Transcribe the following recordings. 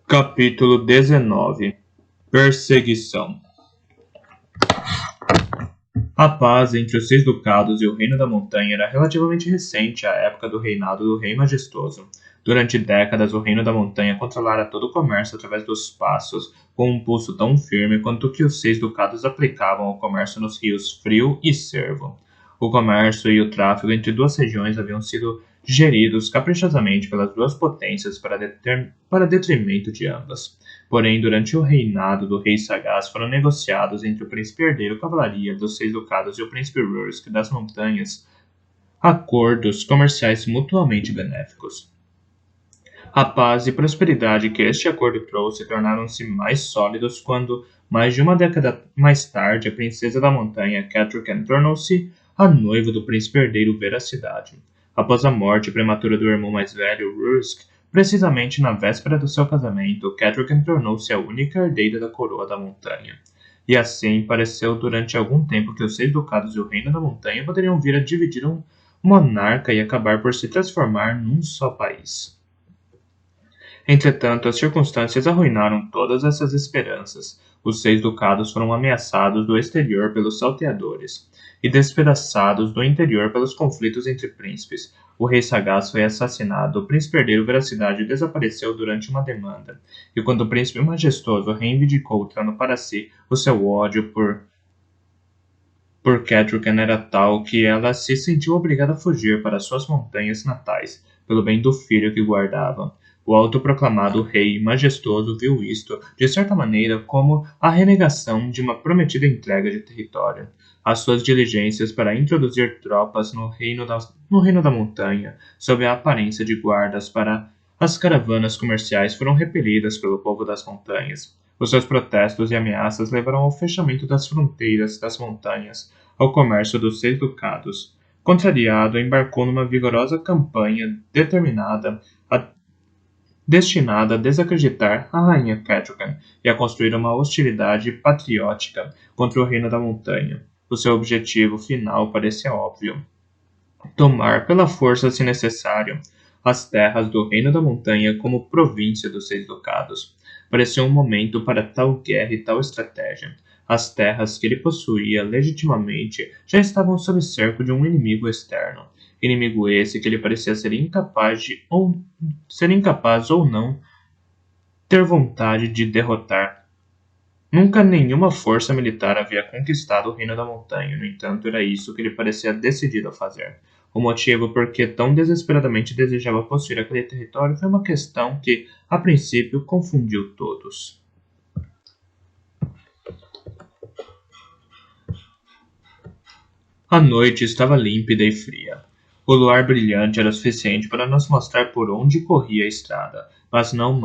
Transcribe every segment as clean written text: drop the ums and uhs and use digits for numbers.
Capítulo 19. Perseguição. A paz entre os 6 ducados e o Reino da Montanha era relativamente recente à época do reinado do Rei Majestoso. Durante décadas, o Reino da Montanha controlara todo o comércio através dos passos, com um pulso tão firme quanto o que os 6 ducados aplicavam ao comércio nos rios Frio e Cervo. O comércio e o tráfego entre duas regiões haviam sido geridos caprichosamente pelas duas potências para detrimento de ambas. Porém, durante o reinado do rei sagaz foram negociados entre o príncipe herdeiro cavalaria dos 6 ducados e o príncipe Rursk das montanhas acordos comerciais mutuamente benéficos. A paz e prosperidade que este acordo trouxe tornaram-se mais sólidos quando, mais de uma década mais tarde, a princesa da montanha, Catrichan, tornou-se a noiva do príncipe herdeiro Veracidade. Após a morte prematura do irmão mais velho, Rursk, precisamente na véspera do seu casamento, Catrichan tornou-se a única herdeira da coroa da montanha. E assim pareceu durante algum tempo que os 6 ducados e o reino da montanha poderiam vir a dividir um monarca e acabar por se transformar num só país. Entretanto, as circunstâncias arruinaram todas essas esperanças. Os 6 ducados foram ameaçados do exterior pelos salteadores e despedaçados do interior pelos conflitos entre príncipes. O rei sagaz foi assassinado, o príncipe herdeiro Veracidade desapareceu durante uma demanda, e quando o príncipe majestoso reivindicou o trono para si, o seu ódio por Catrichan era tal que ela se sentiu obrigada a fugir para suas montanhas natais, pelo bem do filho que guardava. O autoproclamado rei majestoso viu isto, de certa maneira, como a renegação de uma prometida entrega de território. As suas diligências para introduzir tropas no reino da montanha, sob a aparência de guardas para as caravanas comerciais, foram repelidas pelo povo das montanhas. Os seus protestos e ameaças levaram ao fechamento das fronteiras das montanhas ao comércio dos 6 ducados. Contrariado, embarcou numa vigorosa campanha destinada a desacreditar a rainha Catrichan e a construir uma hostilidade patriótica contra o reino da montanha. O seu objetivo final parecia óbvio: tomar pela força, se necessário, as terras do reino da montanha como província dos 6 ducados. Parecia um momento para tal guerra e tal estratégia. As terras que ele possuía legitimamente já estavam sob cerco de um inimigo externo. Inimigo esse que ele parecia ser incapaz ou não ter vontade de derrotar. Nunca nenhuma força militar havia conquistado o reino da montanha, no entanto, era isso que ele parecia decidido a fazer. O motivo por que tão desesperadamente desejava possuir aquele território foi uma questão que, a princípio, confundiu todos. A noite estava límpida e fria. O luar brilhante era suficiente para nos mostrar por onde corria a estrada, mas não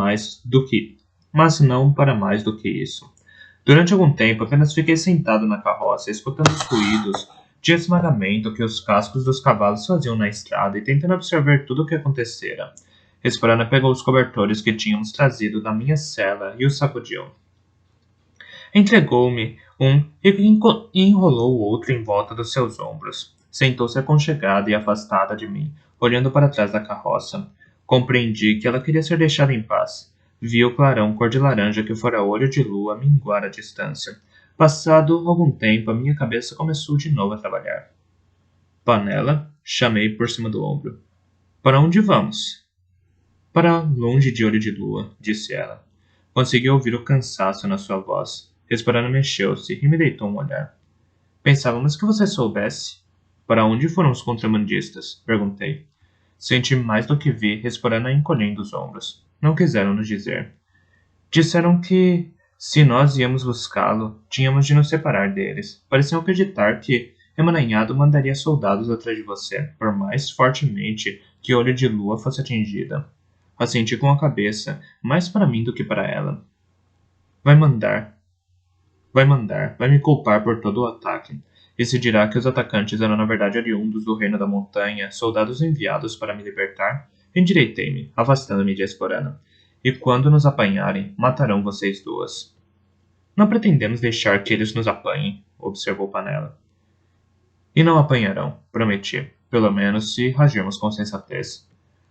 para mais do que isso. Durante algum tempo, apenas fiquei sentado na carroça, escutando os ruídos de esmagamento que os cascos dos cavalos faziam na estrada e tentando absorver tudo o que acontecera. Esperana pegou os cobertores que tínhamos trazido da minha cela e os sacudiu. Entregou-me um e enrolou o outro em volta dos seus ombros. Sentou-se aconchegada e afastada de mim, olhando para trás da carroça. Compreendi que ela queria ser deixada em paz. Vi o clarão cor de laranja que fora olho de lua minguar a distância. Passado algum tempo, a minha cabeça começou de novo a trabalhar. Panela, chamei por cima do ombro. Para onde vamos? Para longe de olho de lua, disse ela. Consegui ouvir o cansaço na sua voz. Esperana mexeu-se e me deitou um olhar. Pensávamos que você soubesse. Para onde foram os contrabandistas? Perguntei. Senti mais do que vi, Esperana encolhendo os ombros. Não quiseram nos dizer. Disseram que, se nós íamos buscá-lo, tínhamos de nos separar deles. Pareciam acreditar que Emaranhado mandaria soldados atrás de você, por mais fortemente que Olho de Lua fosse atingida. Assenti com a cabeça, mais para mim do que para ela. Vai me culpar por todo o ataque. E se dirá que os atacantes eram na verdade oriundos do reino da montanha, soldados enviados para me libertar? Endireitei-me, afastando-me de Esperana. E quando nos apanharem, matarão vocês duas. Não pretendemos deixar que eles nos apanhem, observou Panela. E não apanharão, prometi, pelo menos se agirmos com sensatez.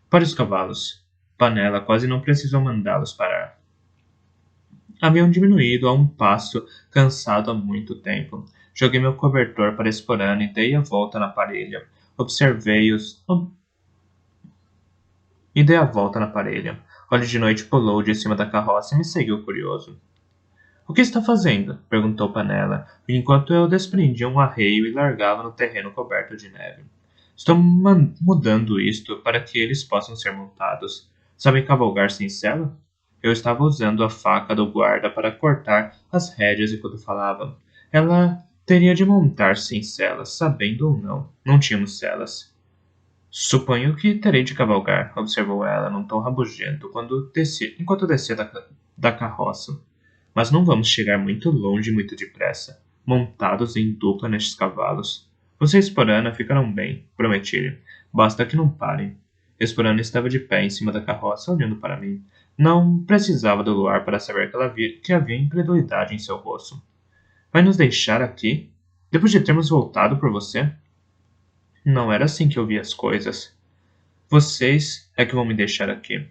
Para os cavalos. Panela quase não precisou mandá-los parar. haviam diminuído a um passo, cansado há muito tempo. Joguei meu cobertor para Esporano e dei a volta na parelha. Observei-os e dei a volta na parelha. Olho de Noite pulou de cima da carroça e me seguiu curioso. O que está fazendo? Perguntou Panela, enquanto eu desprendia um arreio e largava no terreno coberto de neve. Estou mudando isto para que eles possam ser montados. Sabem cavalgar sem sela? Eu estava usando a faca do guarda para cortar as rédeas enquanto falava. Ela teria de montar sem selas, sabendo ou não. Não tínhamos selas. Suponho que terei de cavalgar, observou ela num tom rabugento enquanto descia da carroça. Mas não vamos chegar muito longe muito depressa, montados em dupla nestes cavalos. Você e Esporana ficarão bem, prometi-lhe. Basta que não parem. Esporana estava de pé em cima da carroça, olhando para mim. Não precisava do luar para saber que havia incredulidade em seu rosto. Vai nos deixar aqui? Depois de termos voltado por você? Não era assim que eu via as coisas. Vocês é que vão me deixar aqui.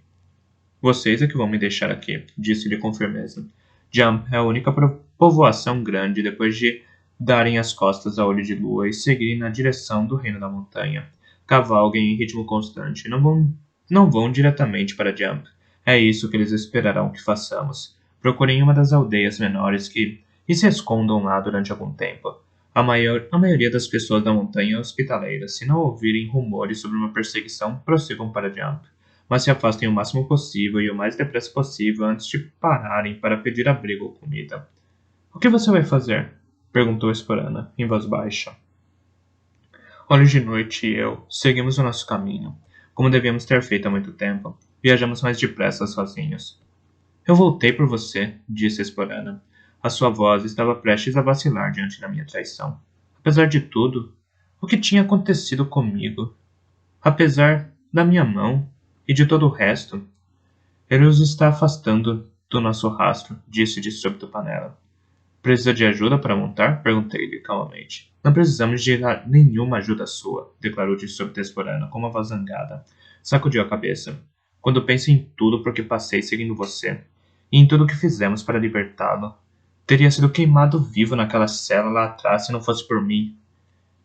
Vocês é que vão me deixar aqui, disse-lhe com firmeza. Jump é a única povoação grande depois de darem as costas a Olho de Lua e seguirem na direção do Reino da Montanha. Cavalguem em ritmo constante. Não vão diretamente para Jump. É isso que eles esperarão que façamos. Procurem uma das aldeias menores e se escondam lá durante algum tempo. A maioria das pessoas da montanha é hospitaleira. Se não ouvirem rumores sobre uma perseguição, prossigam para Jump. Mas se afastem o máximo possível e o mais depressa possível antes de pararem para pedir abrigo ou comida. O que você vai fazer? Perguntou Esporana, em voz baixa. Olhos de Noite e eu seguimos o nosso caminho, como devíamos ter feito há muito tempo. Viajamos mais depressa sozinhos. Eu voltei por você, disse Esporana. A sua voz estava prestes a vacilar diante da minha traição. Apesar de tudo, o que tinha acontecido comigo? Apesar da minha mão e de todo o resto, ele os está afastando do nosso rastro, disse de súbito Panela. Precisa de ajuda para montar? Perguntei-lhe calmamente. Não precisamos de nenhuma ajuda sua, declarou de súbito Esporana com uma voz zangada. Sacudiu a cabeça. Quando penso em tudo por que passei seguindo você, e em tudo o que fizemos para libertá-lo, teria sido queimado vivo naquela cela lá atrás se não fosse por mim.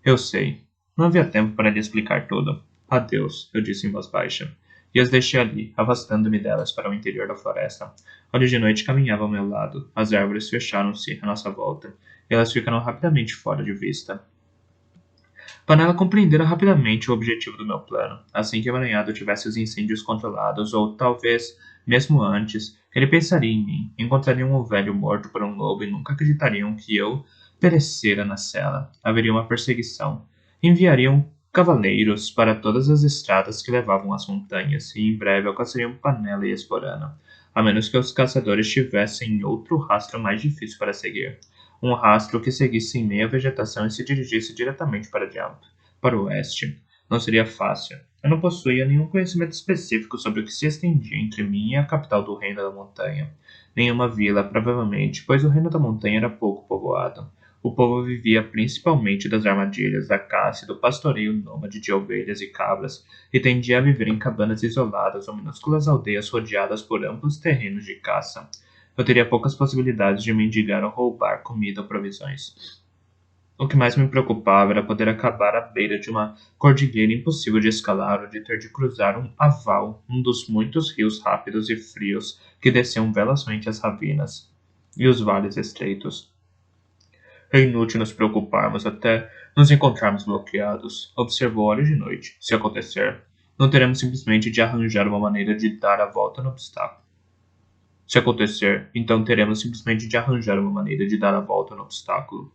Eu sei. Não havia tempo para lhe explicar tudo. Adeus, eu disse em voz baixa. E as deixei ali, afastando-me delas para o interior da floresta. Olhos de Noite caminhava ao meu lado. As árvores fecharam-se à nossa volta, e elas ficaram rapidamente fora de vista. Panela compreendera rapidamente o objetivo do meu plano. Assim que Emaranhado tivesse os incêndios controlados, ou talvez, mesmo antes, ele pensaria em mim. Encontrariam o velho morto por um lobo e nunca acreditariam que eu perecera na cela. Haveria uma perseguição. Enviariam cavaleiros para todas as estradas que levavam às montanhas, e em breve alcançariam Panela e Esporana, a menos que os caçadores tivessem outro rastro mais difícil para seguir. Um rastro que seguisse em meio à vegetação e se dirigisse diretamente para Jump, para o oeste. Não seria fácil. Eu não possuía nenhum conhecimento específico sobre o que se estendia entre mim e a capital do Reino da Montanha. Nenhuma vila, provavelmente, pois o Reino da Montanha era pouco povoado. O povo vivia principalmente das armadilhas, da caça e do pastoreio nômade de ovelhas e cabras, e tendia a viver em cabanas isoladas ou minúsculas aldeias rodeadas por amplos terrenos de caça. Eu teria poucas possibilidades de mendigar ou roubar comida ou provisões. O que mais me preocupava era poder acabar à beira de uma cordilheira impossível de escalar ou de ter de cruzar um aval, um dos muitos rios rápidos e frios que desciam velozmente as ravinas e os vales estreitos. É inútil nos preocuparmos até nos encontrarmos bloqueados, observou Olhos de Noite. Se acontecer, não teremos simplesmente de arranjar uma maneira de dar a volta no obstáculo. Se acontecer, então teremos simplesmente de arranjar uma maneira de dar a volta no obstáculo.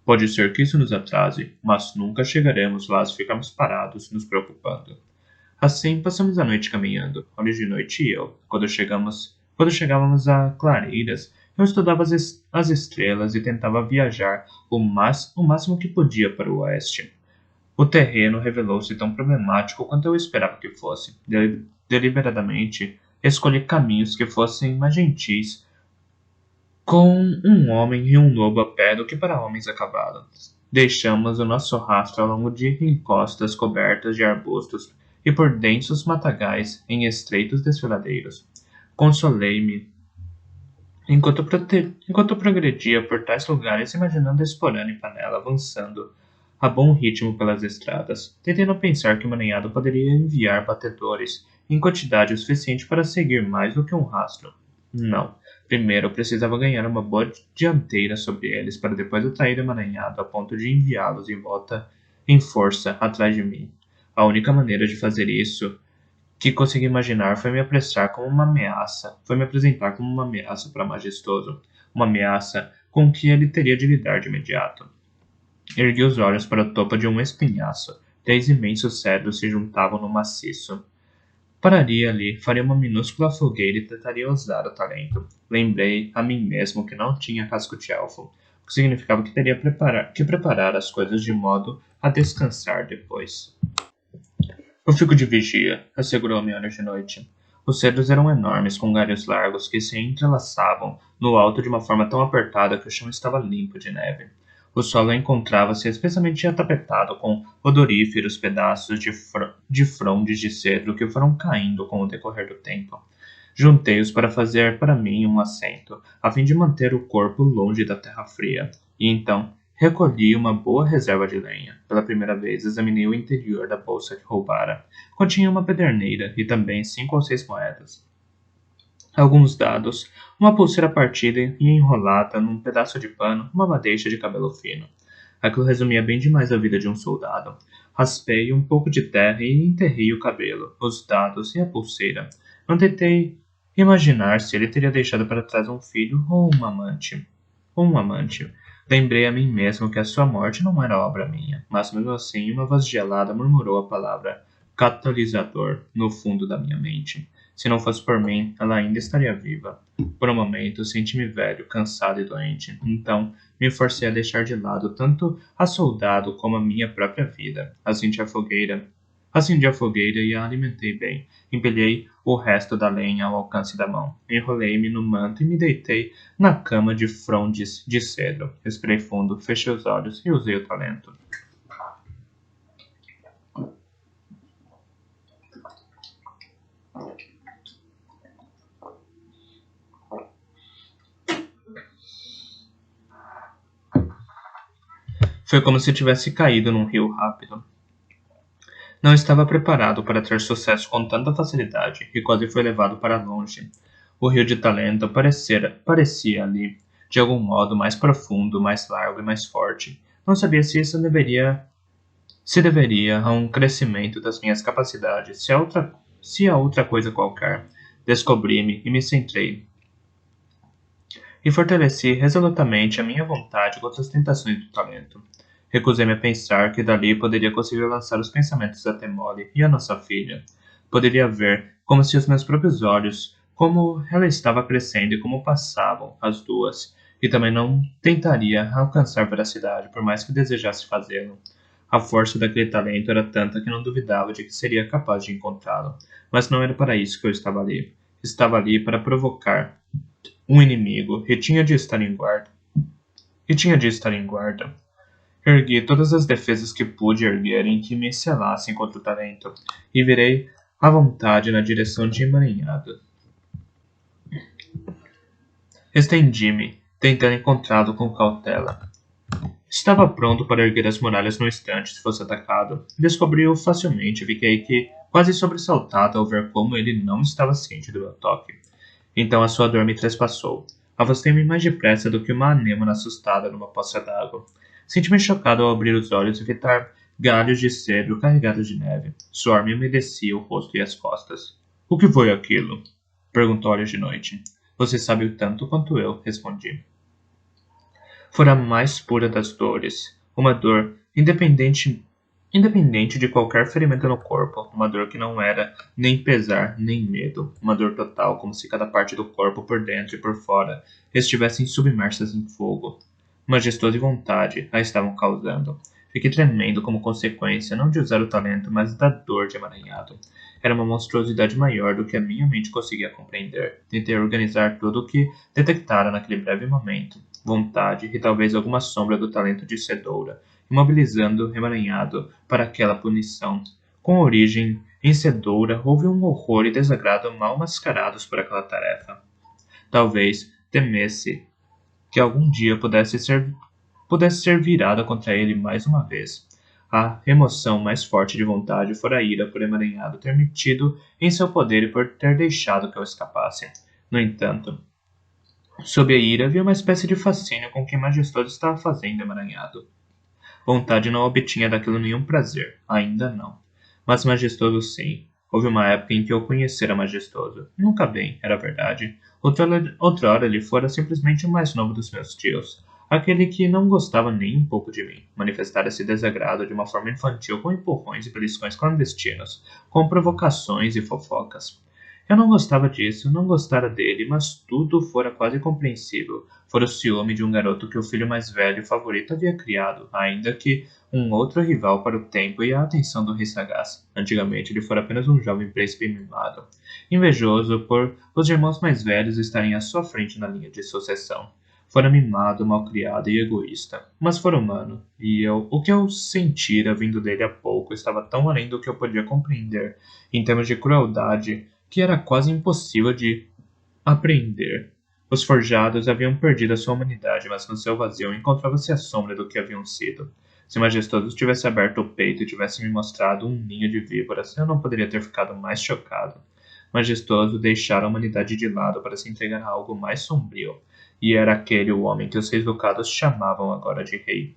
Pode ser que isso nos atrase, mas nunca chegaremos lá se ficarmos parados, nos preocupando. Assim, passamos a noite caminhando, Olhos de Noite e eu. Quando chegávamos a clareiras, eu estudava as estrelas e tentava viajar o máximo que podia para o oeste. O terreno revelou-se tão problemático quanto eu esperava que fosse. Deliberadamente, escolhi caminhos que fossem mais gentis com um homem e um lobo a pé do que para homens a cavalo. Deixamos o nosso rastro ao longo de encostas cobertas de arbustos e por densos matagais em estreitos desfiladeiros. Consolei-me Enquanto progredia por tais lugares, imaginando Esporano e Panela avançando a bom ritmo pelas estradas, tentando pensar que o emaranhado poderia enviar batedores em quantidade o suficiente para seguir mais do que um rastro. Não. Primeiro eu precisava ganhar uma boa dianteira sobre eles para depois atrair o emaranhado a ponto de enviá-los em volta em força atrás de mim. A única maneira de fazer isso que consegui imaginar foi me apresentar como uma ameaça para Majestoso, uma ameaça com que ele teria de lidar de imediato. Ergui os olhos para o topo de um espinhaço. 10 imensos cedros se juntavam no maciço. Pararia ali, faria uma minúscula fogueira e tentaria usar o talento. Lembrei a mim mesmo que não tinha casco de elfo, o que significava que teria que preparar as coisas de modo a descansar depois. Eu fico de vigia, assegurou-me horas de noite. Os cedros eram enormes, com galhos largos que se entrelaçavam no alto de uma forma tão apertada que o chão estava limpo de neve. O solo encontrava-se especialmente atapetado com odoríferos pedaços de frondes de cedro que foram caindo com o decorrer do tempo. Juntei-os para fazer para mim um assento, a fim de manter o corpo longe da terra fria, e então recolhi uma boa reserva de lenha. Pela primeira vez examinei o interior da bolsa que roubara. Continha uma pederneira e também 5 ou 6 moedas, alguns dados, uma pulseira partida e enrolada num pedaço de pano, uma madeixa de cabelo fino. Aquilo resumia bem demais a vida de um soldado. Raspei um pouco de terra e enterrei o cabelo, os dados e a pulseira. Não tentei imaginar se ele teria deixado para trás um filho ou um amante. Lembrei a mim mesmo que a sua morte não era obra minha, mas mesmo assim uma voz gelada murmurou a palavra catalisador no fundo da minha mente. Se não fosse por mim, ela ainda estaria viva. Por um momento, senti-me velho, cansado e doente. Então, me forcei a deixar de lado tanto a soldado como a minha própria vida. Acendi a fogueira e a alimentei bem. Empilhei o resto da lenha ao alcance da mão. Enrolei-me no manto e me deitei na cama de frondes de cedro. Respirei fundo, fechei os olhos e usei o talento. Foi como se tivesse caído num rio rápido. Não estava preparado para ter sucesso com tanta facilidade e quase foi levado para longe. O rio de talento parecia ali, de algum modo, mais profundo, mais largo e mais forte. Não sabia se isso se deveria a um crescimento das minhas capacidades, se a outra coisa qualquer. Descobri-me e me centrei. E fortaleci resolutamente a minha vontade contra as tentações do talento. Recusei-me a pensar que dali poderia conseguir lançar os pensamentos da Temole e a nossa filha. Poderia ver, como se os meus próprios olhos, como ela estava crescendo e como passavam as duas, e também não tentaria alcançar veracidade, por mais que desejasse fazê-lo. A força daquele talento era tanta que não duvidava de que seria capaz de encontrá-lo. Mas não era para isso que eu estava ali. Estava ali para provocar um inimigo e tinha de estar em guarda. Ergui todas as defesas que pude erguer em que me selassem contra o talento, e virei à vontade na direção de emaranhado. Estendi-me, tentando encontrá-lo com cautela. Estava pronto para erguer as muralhas no instante se fosse atacado. Descobri-o facilmente e fiquei quase sobressaltado ao ver como ele não estava ciente do meu toque. Então a sua dor me trespassou. Afastei-me mais depressa do que uma anêmona assustada numa poça d'água. Senti-me chocado ao abrir os olhos e evitar galhos de cedro carregados de neve. Suor me umedecia o rosto e as costas. O que foi aquilo? Perguntou horas de noite. Você sabe o tanto quanto eu, respondi. Fora a mais pura das dores. Uma dor independente de qualquer ferimento no corpo, uma dor que não era nem pesar nem medo, uma dor total, como se cada parte do corpo, por dentro e por fora, estivessem submersas em fogo. Majestosa vontade a estavam causando. Fiquei tremendo como consequência, não de usar o talento, mas da dor de emaranhado. Era uma monstruosidade maior do que a minha mente conseguia compreender. Tentei organizar tudo o que detectara naquele breve momento. Vontade e talvez alguma sombra do talento de Sedoura, imobilizando emaranhado para aquela punição. Com origem em Sedoura, houve um horror e desagrado mal mascarados por aquela tarefa. Talvez temesse que algum dia pudesse ser virada contra ele mais uma vez. A emoção mais forte de vontade fora a ira por emaranhado ter metido em seu poder e por ter deixado que eu escapasse. No entanto, sob a ira havia uma espécie de fascínio com o que Majestoso estava fazendo emaranhado. Vontade não obtinha daquilo nenhum prazer, ainda não. Mas Majestoso sim. Houve uma época em que eu conhecera Majestoso. Nunca bem, era verdade. Outrora ele fora simplesmente o mais novo dos meus tios. Aquele que não gostava nem um pouco de mim. Manifestara esse desagrado de uma forma infantil com empurrões e beliscões clandestinos, com provocações e fofocas. Eu não gostava disso, não gostara dele, mas tudo fora quase compreensível. Fora o ciúme de um garoto que o filho mais velho e favorito havia criado, ainda que um outro rival para o tempo e a atenção do rei sagaz. Antigamente ele fora apenas um jovem príncipe mimado, invejoso por os irmãos mais velhos estarem à sua frente na linha de sucessão. Fora mimado, malcriado e egoísta, mas fora humano, e o que eu sentira vindo dele há pouco estava tão além do que eu podia compreender, em termos de crueldade, que era quase impossível de apreender. Os forjados haviam perdido a sua humanidade, mas no seu vazio encontrava-se a sombra do que haviam sido. Se Majestoso tivesse aberto o peito e tivesse me mostrado um ninho de víboras, eu não poderia ter ficado mais chocado. Majestoso deixara a humanidade de lado para se entregar a algo mais sombrio, e era aquele o homem que os reis ducados chamavam agora de rei.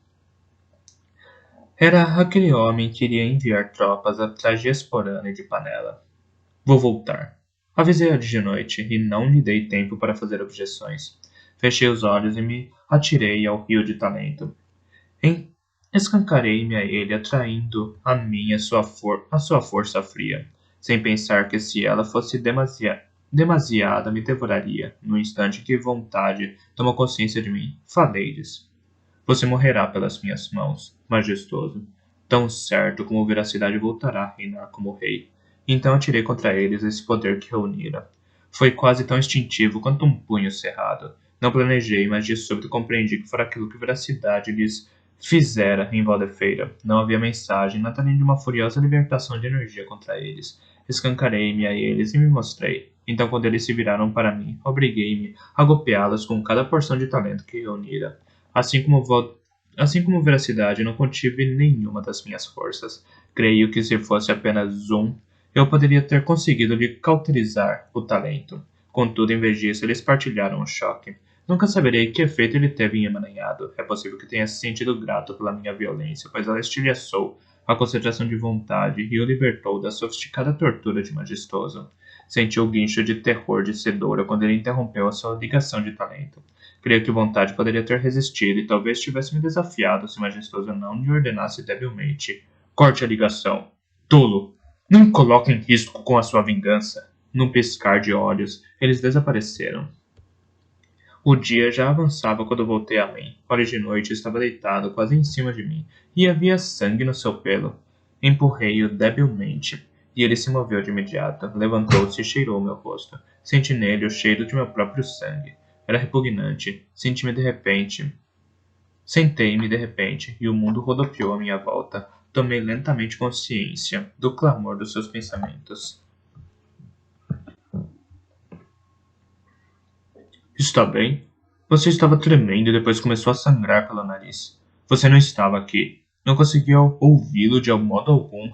Era aquele homem que iria enviar tropas atrás de Esporana e de Panela. Vou voltar. Avisei-a de noite e não lhe dei tempo para fazer objeções. Fechei os olhos e me atirei ao rio de talento. Escancarei-me a ele, atraindo a mim a sua força fria, sem pensar que se ela fosse demasiada me devoraria. No instante que vontade tomou consciência de mim, falei-lhes. Você morrerá pelas minhas mãos, Majestoso. Tão certo como veracidade voltará a reinar como rei. Então atirei contra eles esse poder que reunira. Foi quase tão instintivo quanto um punho cerrado. Não planejei, mas de súbito compreendi que fora aquilo que veracidade lhes fizera em Valdefeira. Não havia mensagem, nada além de uma furiosa libertação de energia contra eles. Escancarei-me a eles e me mostrei. Então, quando eles se viraram para mim, obriguei-me a golpeá-los com cada porção de talento que reunira. Assim como veracidade, não contive nenhuma das minhas forças. Creio que se fosse apenas eu poderia ter conseguido lhe cauterizar o talento. Contudo, em vez disso, eles partilharam o choque. Nunca saberei que efeito ele teve em emaranhado. É possível que tenha se sentido grato pela minha violência, pois ela estilhaçou a concentração de vontade e o libertou da sofisticada tortura de Majestoso. Sentiu o guincho de terror de Sedora quando ele interrompeu a sua ligação de talento. Creio que vontade poderia ter resistido e talvez tivesse me desafiado se Majestoso não lhe ordenasse debilmente. Corte a ligação. Tolo! Não me coloque em risco com a sua vingança. Num piscar de olhos, eles desapareceram. O dia já avançava quando voltei a mim. Hora de noite estava deitado quase em cima de mim, e havia sangue no seu pelo. Empurrei-o debilmente, e ele se moveu de imediato. Levantou-se e cheirou meu rosto. Senti nele o cheiro de meu próprio sangue. Era repugnante. Sentei-me de repente, e o mundo rodopiou à minha volta. Tomei lentamente consciência do clamor dos seus pensamentos. Está bem? Você estava tremendo e depois começou a sangrar pelo nariz. Você não estava aqui. Não conseguia ouvi-lo de modo algum.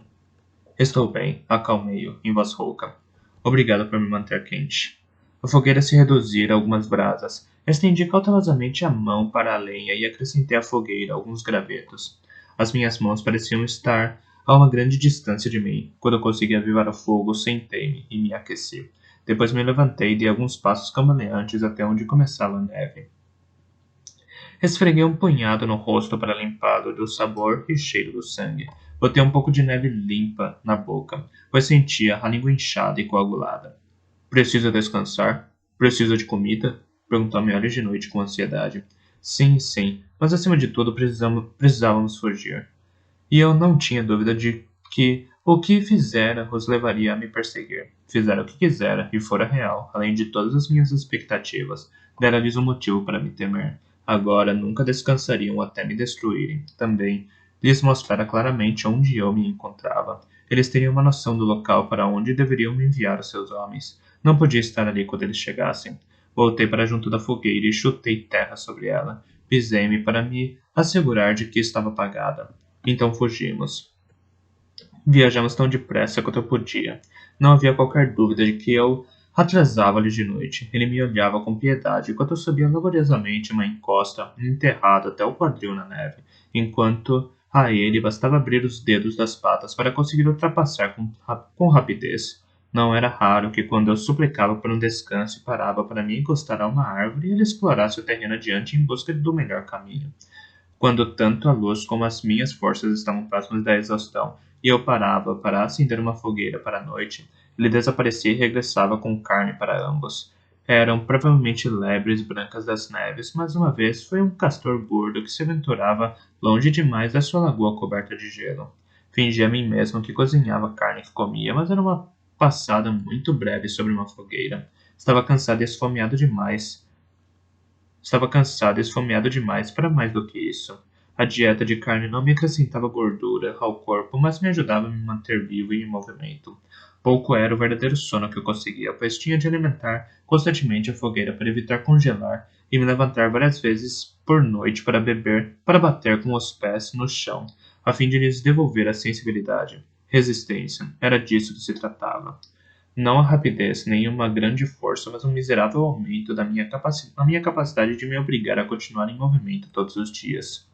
Estou bem, acalmei-o, em voz rouca. Obrigado por me manter quente. A fogueira se reduzira a algumas brasas. Estendi cautelosamente a mão para a lenha e acrescentei à fogueira alguns gravetos. As minhas mãos pareciam estar a uma grande distância de mim. Quando eu consegui avivar o fogo, sentei-me e me aqueci. Depois me levantei e dei alguns passos cambaleantes até onde começava a neve. Esfreguei um punhado no rosto para limpá-lo do sabor e cheiro do sangue. Botei um pouco de neve limpa na boca, pois sentia a língua inchada e coagulada. Precisa descansar? Precisa de comida? Perguntou Melly de noite com ansiedade. Sim, mas acima de tudo precisávamos fugir. E eu não tinha dúvida de que o que fizera os levaria a me perseguir. Fizera o que quisera e fora real, além de todas as minhas expectativas. Dera-lhes um motivo para me temer. Agora nunca descansariam até me destruírem. Também lhes mostrara claramente onde eu me encontrava. Eles teriam uma noção do local para onde deveriam me enviar os seus homens. Não podia estar ali quando eles chegassem. Voltei para junto da fogueira e chutei terra sobre ela. Pisei-me para me assegurar de que estava apagada. Então fugimos. Viajamos tão depressa quanto eu podia. Não havia qualquer dúvida de que eu atrasava-lhe de noite. Ele me olhava com piedade enquanto eu subia laboriosamente uma encosta, enterrado até o quadril na neve, enquanto a ele bastava abrir os dedos das patas para conseguir ultrapassar com rapidez. Não era raro que, quando eu suplicava por um descanso e parava para me encostar a uma árvore, ele explorasse o terreno adiante em busca do melhor caminho. Quando tanto a luz como as minhas forças estavam próximas da exaustão, e eu parava para acender uma fogueira para a noite, ele desaparecia e regressava com carne para ambos. Eram provavelmente lebres brancas das neves, mas uma vez foi um castor gordo que se aventurava longe demais da sua lagoa coberta de gelo. Fingia a mim mesmo que cozinhava a carne que comia, mas era uma passada muito breve sobre uma fogueira. Estava cansado e esfomeado demais. Estava cansado e esfomeado demais para mais do que isso. A dieta de carne não me acrescentava gordura ao corpo, mas me ajudava a me manter vivo e em movimento. Pouco era o verdadeiro sono que eu conseguia, pois tinha de alimentar constantemente a fogueira para evitar congelar e me levantar várias vezes por noite para beber, para bater com os pés no chão, a fim de lhes devolver a sensibilidade. Resistência. Era disso que se tratava. Não a rapidez, nem uma grande força, mas um miserável aumento da minha capacidade de me obrigar a continuar em movimento todos os dias.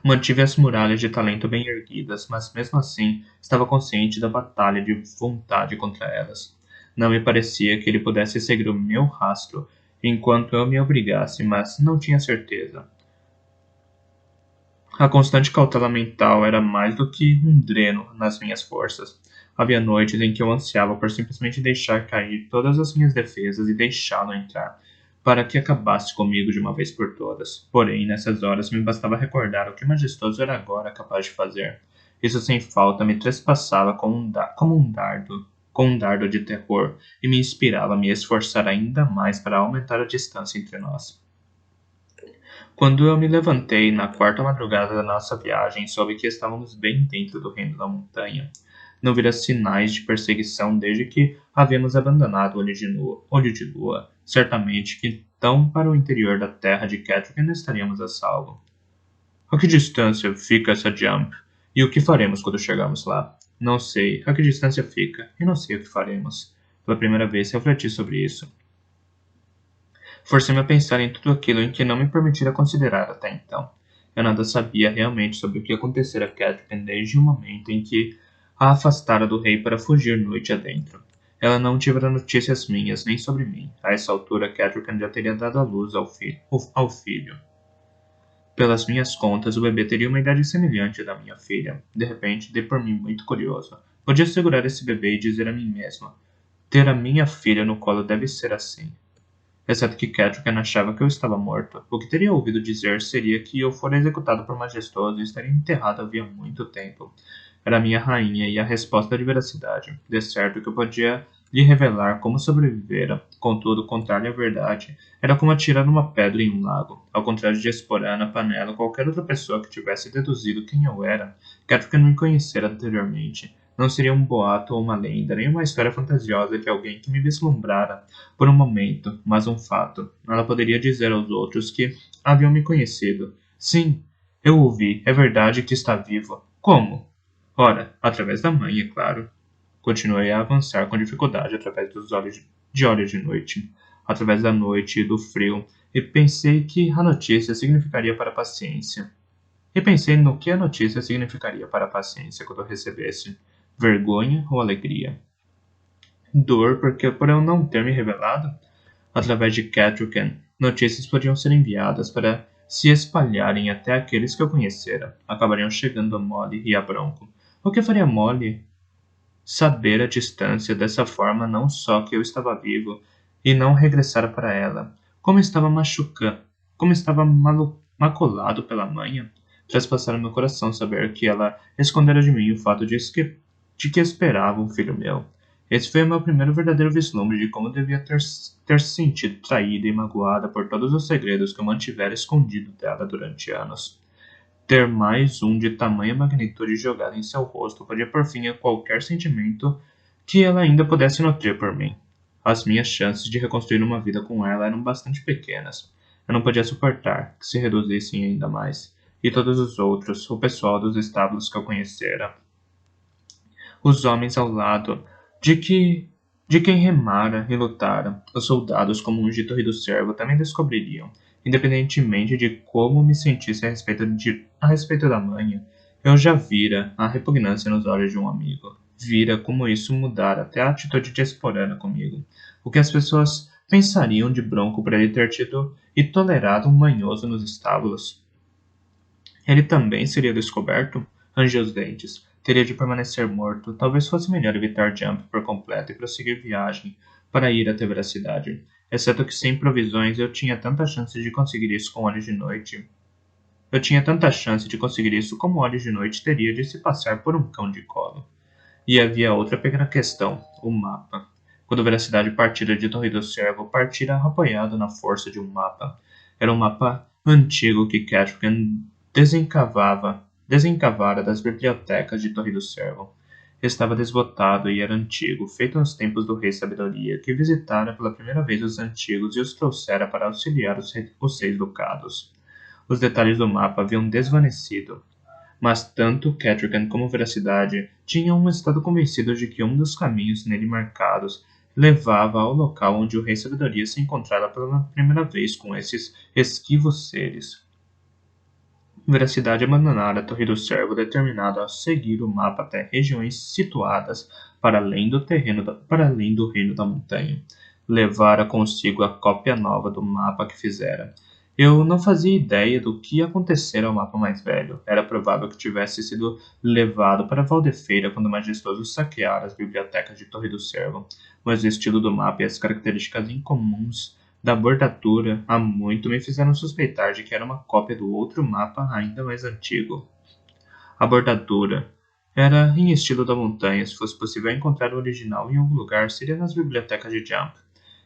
Mantive as muralhas de talento bem erguidas, mas mesmo assim estava consciente da batalha de vontade contra elas. Não me parecia que ele pudesse seguir o meu rastro enquanto eu me obrigasse, mas não tinha certeza. A constante cautela mental era mais do que um dreno nas minhas forças. Havia noites em que eu ansiava por simplesmente deixar cair todas as minhas defesas e deixá-lo entrar, para que acabasse comigo de uma vez por todas. Porém, nessas horas me bastava recordar o que o majestoso era agora capaz de fazer. Isso sem falta me trespassava como um dardo de terror, e me inspirava a me esforçar ainda mais para aumentar a distância entre nós. Quando eu me levantei na quarta madrugada da nossa viagem, soube que estávamos bem dentro do reino da montanha. Não vira sinais de perseguição desde que havíamos abandonado o olho de lua. Certamente que tão para o interior da terra de Catrican estaríamos a salvo. A que distância fica essa jump? E o que faremos quando chegarmos lá? Não sei a que distância fica, e não sei o que faremos. Pela primeira vez refleti sobre isso. Forcei-me a pensar em tudo aquilo em que não me permitira considerar até então. Eu nada sabia realmente sobre o que acontecera a Catherine desde o momento em que a afastara do rei para fugir noite adentro. Ela não tivera notícias minhas nem sobre mim. A essa altura, Catherine já teria dado à luz ao filho. Pelas minhas contas, o bebê teria uma idade semelhante à da minha filha. De repente, dei por mim muito curioso. Podia segurar esse bebê e dizer a mim mesma: ter a minha filha no colo deve ser assim. Exceto que Catrican achava que eu estava morto. O que teria ouvido dizer seria que eu fora executado por Majestoso e estaria enterrado havia muito tempo. Era minha rainha e a resposta de veracidade. De certo que eu podia lhe revelar como sobrevivera. Contudo, contar-lhe a verdade era como atirar uma pedra em um lago. Ao contrário de Esporana, Panela ou qualquer outra pessoa que tivesse deduzido quem eu era, Catrican me conhecera anteriormente. Não seria um boato ou uma lenda, nem uma história fantasiosa de alguém que me vislumbrara por um momento, mas um fato. Ela poderia dizer aos outros que haviam me conhecido. Sim, eu ouvi. É verdade que está vivo. Como? Ora, através da mãe, é claro. Continuei a avançar com dificuldade através dos olhos de noite, através da noite e do frio, e pensei que a notícia significaria para a paciência. E pensei no que a notícia significaria para a paciência quando eu recebesse. Vergonha ou alegria? Dor por eu não ter me revelado? Através de Catrican, notícias podiam ser enviadas para se espalharem até aqueles que eu conhecera. Acabariam chegando a Molly e a Bronco. O que faria Molly saber a distância dessa forma não só que eu estava vivo e não regressara para ela, como estava maculado pela manha? Traspassara meu coração saber que ela escondera de mim o fato de que esperava um filho meu. Esse foi o meu primeiro verdadeiro vislumbre de como devia ter se sentido traída e magoada por todos os segredos que eu mantivera escondido dela durante anos. Ter mais um de tamanha magnitude jogado em seu rosto podia pôr fim a qualquer sentimento que ela ainda pudesse nutrir por mim. As minhas chances de reconstruir uma vida com ela eram bastante pequenas. Eu não podia suportar que se reduzissem ainda mais. E todos os outros, o pessoal dos estábulos que eu conhecera, os homens ao lado de que de quem remara e lutara, os soldados comuns de Torre do Servo também descobririam, independentemente de como me sentisse a respeito da manha, eu já vira a repugnância nos olhos de um amigo. Vira como isso mudara até a atitude de Esporana comigo. O que as pessoas pensariam de Bronco por ele ter tido e tolerado um manhoso nos estábulos? Ele também seria descoberto? Rangeu os dentes. Teria de permanecer morto. Talvez fosse melhor evitar Jump por completo e prosseguir viagem para ir até Veracidade. Exceto que sem provisões eu tinha tanta chance de conseguir isso com olhos de noite. Eu tinha tanta chance de conseguir isso como olhos de noite teria de se passar por um cão de colo. E havia outra pequena questão, o mapa. Quando Veracidade partira de Torre do Servo, partira apoiado na força de um mapa. Era um mapa antigo que Catherine desencavara das bibliotecas de Torre do Servo. Estava desbotado e era antigo, feito nos tempos do Rei Sabedoria, que visitara pela primeira vez os antigos e os trouxera para auxiliar os seis ducados. Os detalhes do mapa haviam desvanecido, mas tanto Catrican como Veracidade tinham estado convencidos de que um dos caminhos nele marcados levava ao local onde o Rei Sabedoria se encontrara pela primeira vez com esses esquivos seres. Veracidade abandonara a Torre do Servo determinado a seguir o mapa até regiões situadas para além do Reino da Montanha. Levara consigo a cópia nova do mapa que fizera. Eu não fazia ideia do que ia acontecer ao mapa mais velho. Era provável que tivesse sido levado para Valdefeira quando o Majestoso saqueara as bibliotecas de Torre do Servo, mas o estilo do mapa e as características incomuns da bordadura há muito me fizeram suspeitar de que era uma cópia do outro mapa ainda mais antigo. A bordadura era em estilo da montanha. Se fosse possível encontrar o original em algum lugar, seria nas bibliotecas de Jump.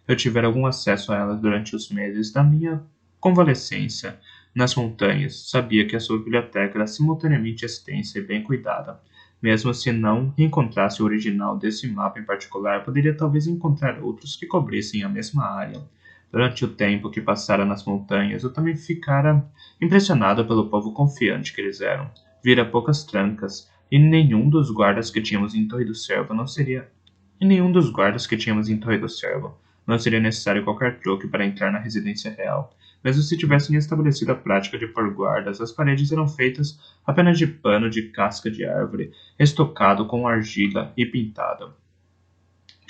Eu tivera algum acesso a elas durante os meses da minha convalescência nas montanhas. Sabia que a sua biblioteca era simultaneamente extensa e bem cuidada. Mesmo se não encontrasse o original desse mapa em particular, poderia talvez encontrar outros que cobrissem a mesma área. Durante o tempo que passara nas montanhas, eu também ficara impressionado pelo povo confiante que eles eram. Vira poucas trancas, e nenhum dos guardas que tínhamos em Torre do Servo não seria necessário qualquer truque para entrar na residência real. Mesmo se tivessem estabelecido a prática de pôr guardas, as paredes eram feitas apenas de pano de casca de árvore, estocado com argila e pintado.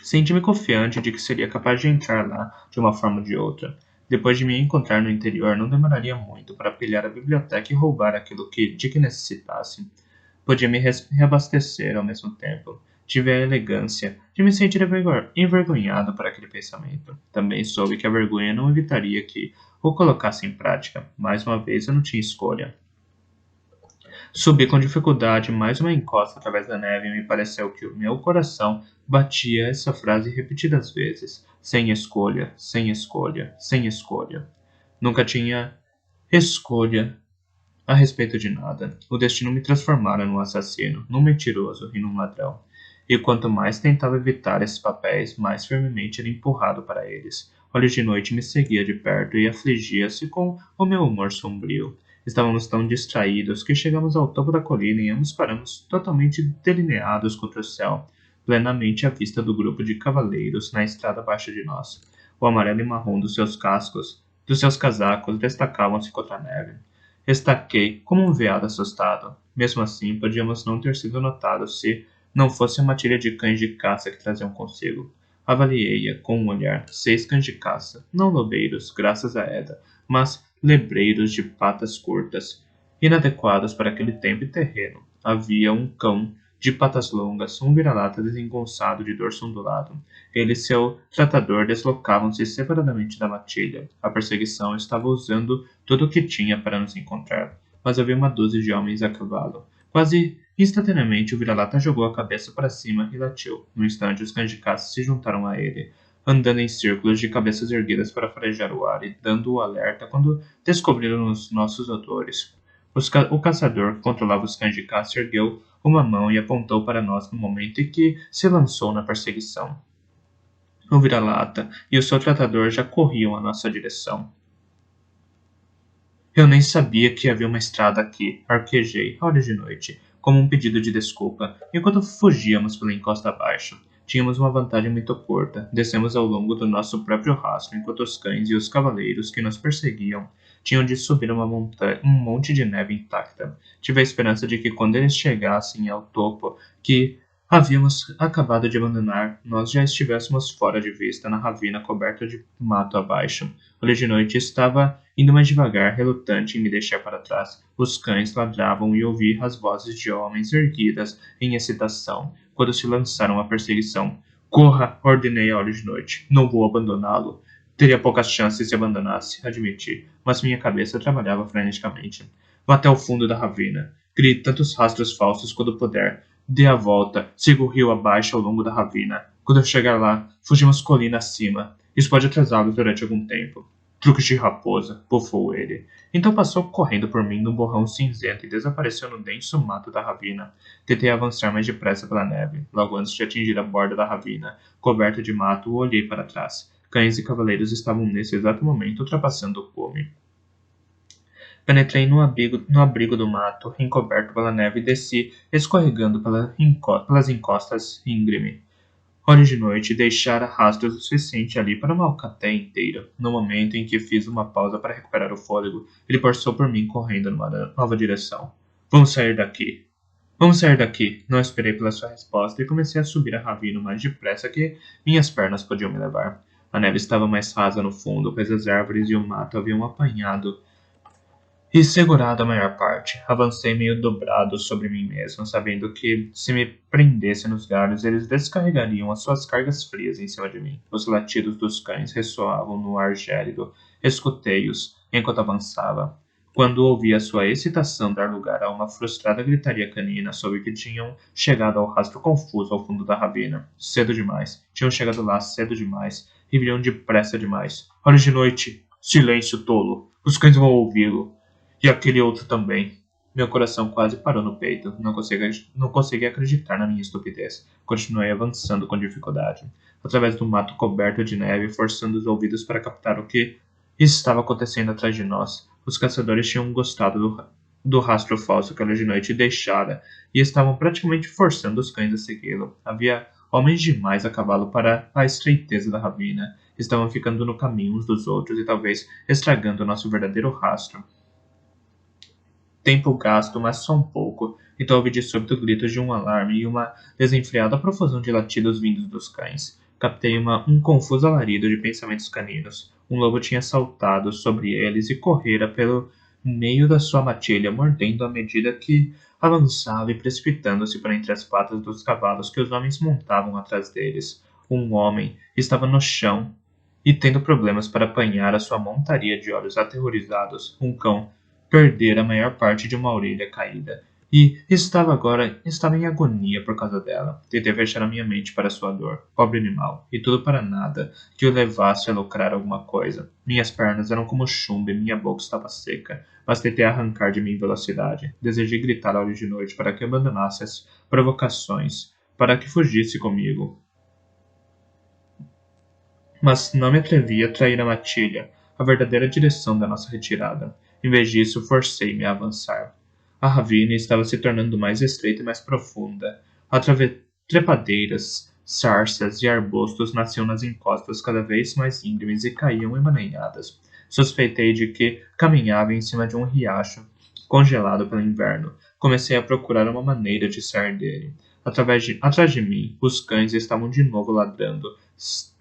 Senti-me confiante de que seria capaz de entrar lá de uma forma ou de outra. Depois de me encontrar no interior, não demoraria muito para pilhar a biblioteca e roubar aquilo de que necessitasse. Podia me reabastecer ao mesmo tempo. Tive a elegância de me sentir envergonhado por aquele pensamento. Também soube que a vergonha não evitaria que o colocasse em prática. Mais uma vez, eu não tinha escolha. Subi com dificuldade mais uma encosta através da neve e me pareceu que o meu coração batia essa frase repetidas vezes. Sem escolha, sem escolha, sem escolha. Nunca tinha escolha a respeito de nada. O destino me transformara num assassino, num mentiroso e num ladrão. E quanto mais tentava evitar esses papéis, mais firmemente era empurrado para eles. Olhos de Noite me seguia de perto e afligia-se com o meu humor sombrio. Estávamos tão distraídos que chegamos ao topo da colina e ambos paramos totalmente delineados contra o céu, plenamente à vista do grupo de cavaleiros na estrada abaixo de nós. O amarelo e marrom dos seus casacos destacavam-se contra a neve. Estaquei como um veado assustado. Mesmo assim, podíamos não ter sido notados se não fosse a matilha de cães de caça que traziam consigo. Avaliei-a com um olhar. 6 cães de caça, não lobeiros, graças a Eda, mas lebreiros de patas curtas, inadequados para aquele tempo e terreno. Havia um cão de patas longas, um vira-lata desengonçado de dorso ondulado. Ele e seu tratador deslocavam-se separadamente da matilha. A perseguição estava usando tudo o que tinha para nos encontrar, mas havia uma dúzia de homens a cavalo. Quase instantaneamente o vira-lata jogou a cabeça para cima e latiu. No instante, os cães de caça se juntaram a ele, andando em círculos de cabeças erguidas para farejar o ar e dando o alerta quando descobriram os nossos odores. O caçador que controlava os cães de caça ergueu uma mão e apontou para nós no momento em que se lançou na perseguição. O vira-lata e o seu tratador já corriam à nossa direção. Eu nem sabia que havia uma estrada aqui, arquejei, horas de noite, como um pedido de desculpa, enquanto fugíamos pela encosta abaixo. Tínhamos uma vantagem muito curta. Descemos ao longo do nosso próprio rastro, enquanto os cães e os cavaleiros que nos perseguiam tinham de subir um monte de neve intacta. Tive a esperança de que quando eles chegassem ao topo, que havíamos acabado de abandonar, nós já estivéssemos fora de vista na ravina coberta de mato abaixo. Olhei de noite estava indo mais devagar, relutante em me deixar para trás. Os cães ladravam e ouvi as vozes de homens erguidas em excitação quando se lançaram à perseguição. Corra! Ordenei a olho de noite. Não vou abandoná-lo. Teria poucas chances se abandonasse, admiti, mas minha cabeça trabalhava freneticamente. Vá até o fundo da ravina. Crie tantos rastros falsos quanto puder. Dê a volta, siga o rio abaixo ao longo da ravina. Quando eu chegar lá, fugimos colina acima. Isso pode atrasá-los durante algum tempo. Truques de raposa, bufou ele. Então passou correndo por mim num borrão cinzento e desapareceu no denso mato da ravina. Tentei avançar mais depressa pela neve. Logo antes de atingir a borda da ravina, coberta de mato, olhei para trás. Cães e cavaleiros estavam nesse exato momento ultrapassando o cume. Penetrei no abrigo do mato, encoberto pela neve, e desci, escorregando pelas encostas íngreme. Horas de noite, deixara rastros o suficiente ali para uma alcatéia inteira. No momento em que fiz uma pausa para recuperar o fôlego, ele passou por mim correndo numa nova direção. Vamos sair daqui. Vamos sair daqui. Não esperei pela sua resposta e comecei a subir a ravina o mais depressa que minhas pernas podiam me levar. A neve estava mais rasa no fundo, pois as árvores e o mato haviam apanhado e segurado a maior parte. Avancei meio dobrado sobre mim mesmo, sabendo que, se me prendesse nos galhos, eles descarregariam as suas cargas frias em cima de mim. Os latidos dos cães ressoavam no ar gélido. Escutei-os enquanto avançava. Quando ouvi a sua excitação dar lugar a uma frustrada gritaria canina, soube que tinham chegado ao rastro confuso ao fundo da ravina. Cedo demais. Tinham chegado lá cedo demais. E viriam depressa demais. Horas de noite. Silêncio, tolo. Os cães vão ouvi-lo. E aquele outro também. Meu coração quase parou no peito. Não consegui acreditar na minha estupidez. Continuei avançando com dificuldade, através do mato coberto de neve, forçando os ouvidos para captar o que estava acontecendo atrás de nós. Os caçadores tinham gostado do rastro falso que a de noite deixara e estavam praticamente forçando os cães a segui-lo. Havia homens demais a cavalo para a estreiteza da ravina. Estavam ficando no caminho uns dos outros e talvez estragando nosso verdadeiro rastro. Tempo gasto, mas só um pouco. Então ouvi de súbito gritos de um alarme e uma desenfreada profusão de latidos vindos dos cães. Captei um confuso alarido de pensamentos caninos. Um lobo tinha saltado sobre eles e correra pelo meio da sua matilha, mordendo à medida que avançava e precipitando-se por entre as patas dos cavalos que os homens montavam atrás deles. Um homem estava no chão e tendo problemas para apanhar a sua montaria de olhos aterrorizados. Um cão perdera a maior parte de uma orelha caída e estava em agonia por causa dela. Tentei fechar a minha mente para sua dor. Pobre animal, e tudo para nada, que o levasse a lucrar alguma coisa. Minhas pernas eram como chumbo e minha boca estava seca, mas tentei arrancar de mim velocidade. Desejei gritar a olhos de noite para que abandonasse as provocações, para que fugisse comigo. Mas não me atrevi a trair a matilha, a verdadeira direção da nossa retirada. Em vez disso, forcei-me a avançar. A ravina estava se tornando mais estreita e mais profunda. Trepadeiras, sarças e arbustos nasciam nas encostas cada vez mais íngremes e caíam emaranhadas. Suspeitei de que caminhava em cima de um riacho, congelado pelo inverno. Comecei a procurar uma maneira de sair dele. Atrás de mim, os cães estavam de novo ladrando,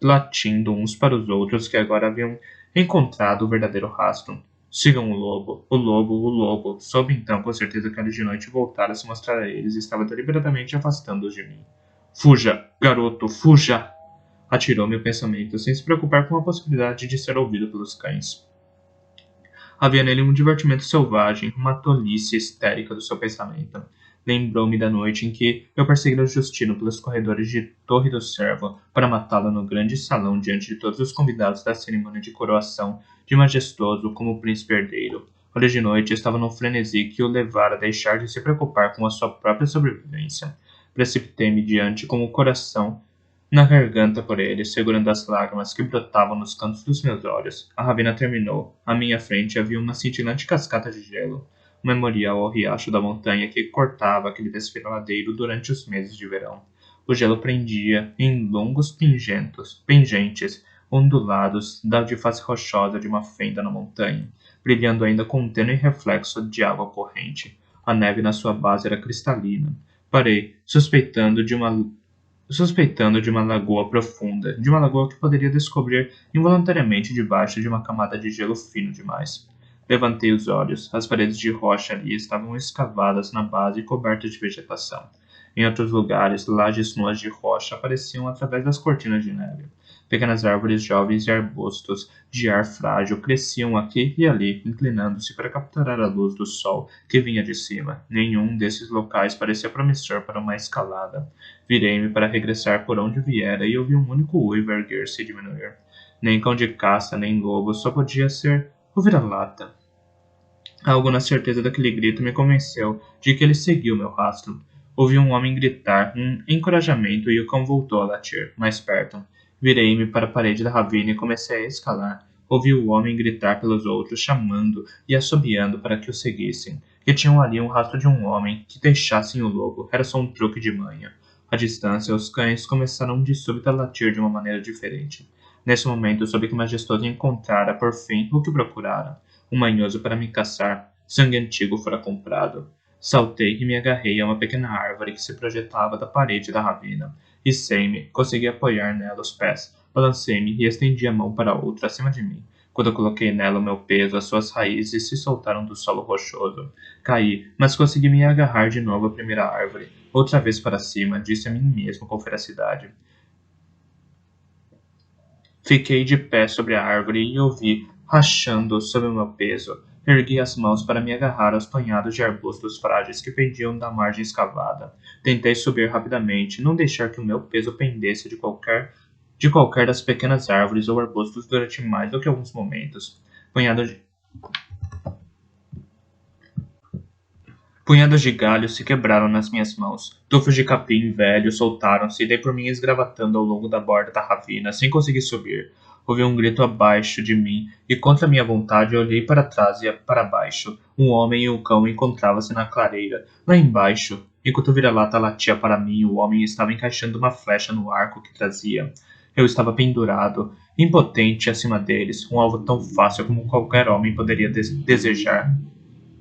latindo uns para os outros que agora haviam encontrado o verdadeiro rastro. Sigam o lobo, o lobo, o lobo. Soube então com certeza que a de noite voltara a se mostrar a eles e estava deliberadamente afastando-os de mim. Fuja, garoto, fuja! Atirou meu pensamento, sem se preocupar com a possibilidade de ser ouvido pelos cães. Havia nele um divertimento selvagem, uma tolice histérica do seu pensamento. Lembrou-me da noite em que eu perseguira Justino pelos corredores de Torre do Servo para matá-lo no grande salão diante de todos os convidados da cerimônia de coroação de majestoso como o príncipe herdeiro. Hoje de noite estava num frenesi que o levara a deixar de se preocupar com a sua própria sobrevivência. Precipitei-me diante com o coração na garganta por ele, segurando as lágrimas que brotavam nos cantos dos meus olhos. A ravina terminou. À minha frente havia uma cintilante cascata de gelo, um memorial ao riacho da montanha que cortava aquele desfiladeiro durante os meses de verão. O gelo prendia em longos pingentes, ondulados de face rochosa de uma fenda na montanha, brilhando ainda com um tênue reflexo de água corrente. A neve na sua base era cristalina. Parei, suspeitando de uma lagoa profunda, de uma lagoa que poderia descobrir involuntariamente debaixo de uma camada de gelo fino demais. Levantei os olhos. As paredes de rocha ali estavam escavadas na base e cobertas de vegetação. Em outros lugares, lajes nuas de rocha apareciam através das cortinas de neve. Pequenas árvores jovens e arbustos de ar frágil cresciam aqui e ali, inclinando-se para capturar a luz do sol que vinha de cima. Nenhum desses locais parecia promissor para uma escalada. Virei-me para regressar por onde viera e ouvi um único uivo erguer-se e diminuir. Nem cão de caça, nem lobo, só podia ser o vira-lata. Algo na certeza daquele grito me convenceu de que ele seguiu meu rastro. Ouvi um homem gritar um encorajamento e o cão voltou a latir, mais perto. Virei-me para a parede da ravina e comecei a escalar. Ouvi o homem gritar pelos outros, chamando e assobiando para que o seguissem. Que tinham ali um rastro de um homem, que deixassem o lobo. Era só um truque de manha. À distância, os cães começaram de súbito a latir de uma maneira diferente. Nesse momento, soube que o majestoso encontrara, por fim, o que procurara. Um manhoso para me caçar. Sangue antigo fora comprado. Saltei e me agarrei a uma pequena árvore que se projetava da parede da ravina. Içei-me, consegui apoiar nela os pés. Balancei-me e estendi a mão para outra acima de mim. Quando eu coloquei nela o meu peso, as suas raízes se soltaram do solo rochoso. Caí, mas consegui me agarrar de novo à primeira árvore. Outra vez para cima, disse a mim mesmo com feracidade. Fiquei de pé sobre a árvore e ouvi, rachando sob o meu peso. Ergui as mãos para me agarrar aos punhados de arbustos frágeis que pendiam da margem escavada. Tentei subir rapidamente, não deixar que o meu peso pendesse de qualquer das pequenas árvores ou arbustos durante mais do que alguns momentos. Punhados de galhos se quebraram nas minhas mãos. Tufos de capim velho soltaram-se e dei por mim esgravatando ao longo da borda da ravina, sem conseguir subir. Ouvi um grito abaixo de mim e, contra minha vontade, olhei para trás e para baixo. Um homem e um cão encontravam-se na clareira, lá embaixo. Enquanto o vira-lata latia para mim, o homem estava encaixando uma flecha no arco que trazia. Eu estava pendurado, impotente acima deles, um alvo tão fácil como qualquer homem poderia desejar.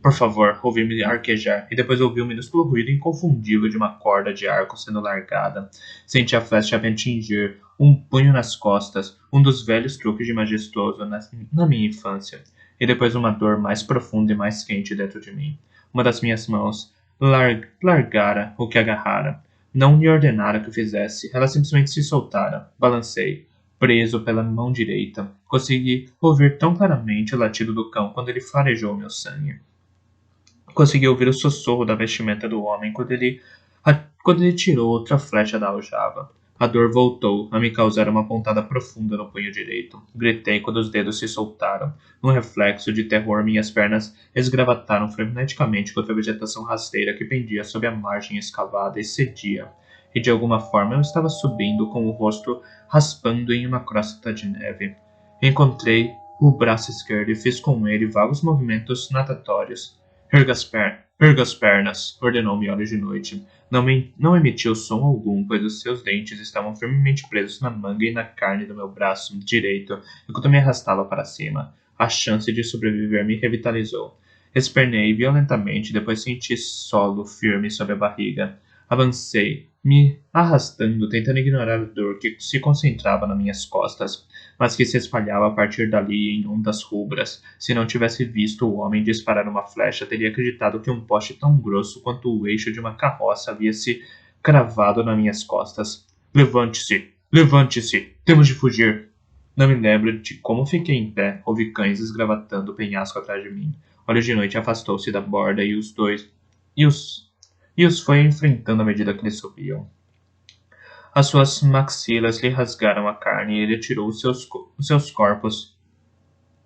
Por favor, ouvi-me arquejar, e depois ouvi o minúsculo ruído inconfundível de uma corda de arco sendo largada. Senti a flecha me atingir, um punho nas costas, um dos velhos truques de majestoso na minha infância. E depois uma dor mais profunda e mais quente dentro de mim. Uma das minhas mãos largara o que agarrara. Não lhe ordenara que o fizesse, ela simplesmente se soltara. Balancei, preso pela mão direita. Consegui ouvir tão claramente o latido do cão quando ele farejou meu sangue. Consegui ouvir o sussurro da vestimenta do homem quando ele tirou outra flecha da aljava. A dor voltou a me causar uma pontada profunda no punho direito. Gritei quando os dedos se soltaram. Num reflexo de terror, minhas pernas esgravataram freneticamente contra a vegetação rasteira que pendia sob a margem escavada e cedia. E de alguma forma eu estava subindo com o rosto raspando em uma crosta de neve. Encontrei o braço esquerdo e fiz com ele vagos movimentos natatórios. Erga as pernas, ordenou-me olhos de noite. Não emitiu som algum, pois os seus dentes estavam firmemente presos na manga e na carne do meu braço direito, enquanto me arrastava para cima. A chance de sobreviver me revitalizou. Espernei violentamente, depois senti solo firme sob a barriga. Avancei, me arrastando, tentando ignorar a dor que se concentrava nas minhas costas, mas que se espalhava a partir dali em ondas rubras. Se não tivesse visto o homem disparar uma flecha, teria acreditado que um poste tão grosso quanto o eixo de uma carroça havia se cravado nas minhas costas. Levante-se! Levante-se! Temos de fugir! Não me lembro de como fiquei em pé. Ouvi cães esgravatando o penhasco atrás de mim. Olhos de Noite afastou-se da borda e os foi enfrentando à medida que eles subiam. As suas maxilas lhe rasgaram a carne e ele tirou os seus corpos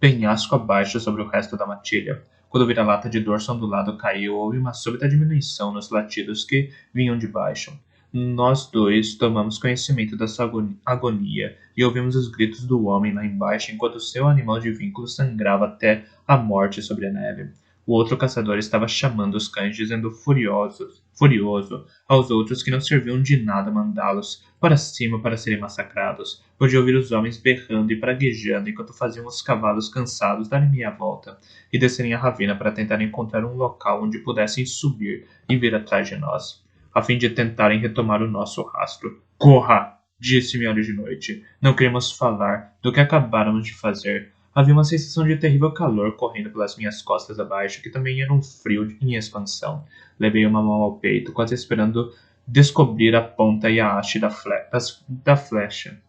penhasco abaixo sobre o resto da matilha. Quando o vira-lata de dorso ondulado caiu, houve uma súbita diminuição nos latidos que vinham de baixo. Nós dois tomamos conhecimento dessa agonia e ouvimos os gritos do homem lá embaixo enquanto seu animal de vínculo sangrava até a morte sobre a neve. O outro caçador estava chamando os cães, dizendo furioso aos outros que não serviam de nada mandá-los para cima para serem massacrados. Podia ouvir os homens berrando e praguejando enquanto faziam os cavalos cansados darem meia volta e descerem a ravina para tentar encontrar um local onde pudessem subir e vir atrás de nós a fim de tentarem retomar o nosso rastro. Corra! Disse-me Olho de Noite. Não queremos falar do que acabáramos de fazer. Havia uma sensação de terrível calor correndo pelas minhas costas abaixo, que também era um frio em expansão. Levei uma mão ao peito, quase esperando descobrir a ponta e a haste da flecha,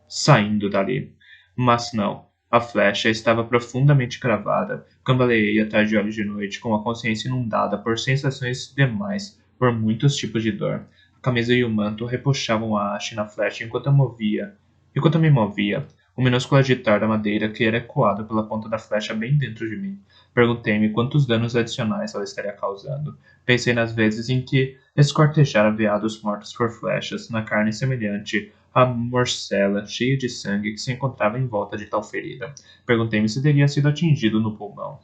saindo dali. Mas não. A flecha estava profundamente cravada. Cambaleei atrás de Olhos de Noite, com a consciência inundada por sensações demais por muitos tipos de dor. A camisa e o manto repuxavam a haste na flecha enquanto eu me movia. O minúsculo agitar da madeira que era ecoado pela ponta da flecha bem dentro de mim. Perguntei-me quantos danos adicionais ela estaria causando. Pensei nas vezes em que escortejara veados mortos por flechas, na carne semelhante à morcela cheia de sangue que se encontrava em volta de tal ferida. Perguntei-me se teria sido atingido no pulmão.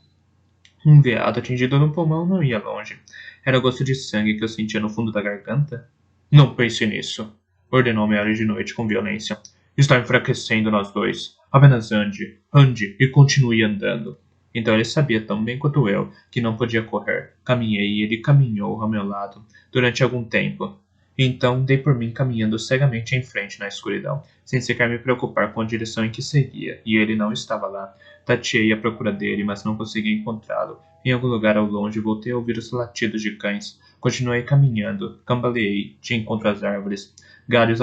Um veado atingido no pulmão não ia longe. Era o gosto de sangue que eu sentia no fundo da garganta? Não pense nisso, ordenou-me Olhos de Noite com violência. Está enfraquecendo nós dois. Apenas ande e continue andando. Então ele sabia tão bem quanto eu que não podia correr. Caminhei e ele caminhou ao meu lado durante algum tempo. Então dei por mim caminhando cegamente em frente na escuridão, sem sequer me preocupar com a direção em que seguia, e ele não estava lá. Tateei à procura dele, mas não consegui encontrá-lo. Em algum lugar ao longe voltei a ouvir os latidos de cães. Continuei caminhando, cambaleei de encontro às árvores. Galhos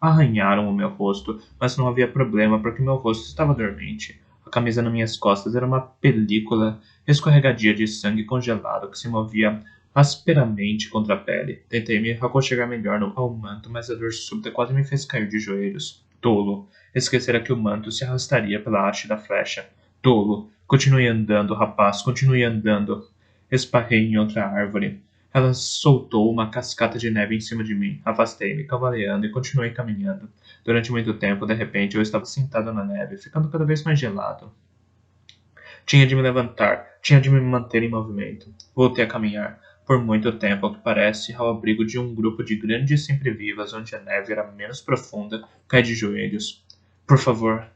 arranharam o meu rosto, mas não havia problema porque meu rosto estava dormente. A camisa nas minhas costas era uma película escorregadia de sangue congelado que se movia asperamente contra a pele. Tentei me aconchegar melhor ao manto, mas a dor súbita quase me fez cair de joelhos. Tolo! Esquecera que o manto se arrastaria pela haste da flecha. Tolo! Continue andando, rapaz, continue andando. Esparrei em outra árvore. Ela soltou uma cascata de neve em cima de mim. Afastei-me, cavaleando, e continuei caminhando. Durante muito tempo, de repente, eu estava sentado na neve, ficando cada vez mais gelado. Tinha de me levantar, tinha de me manter em movimento. Voltei a caminhar. Por muito tempo, ao que parece, ao abrigo de um grupo de grandes sempre-vivas onde a neve era menos profunda, caí de joelhos. Por favor,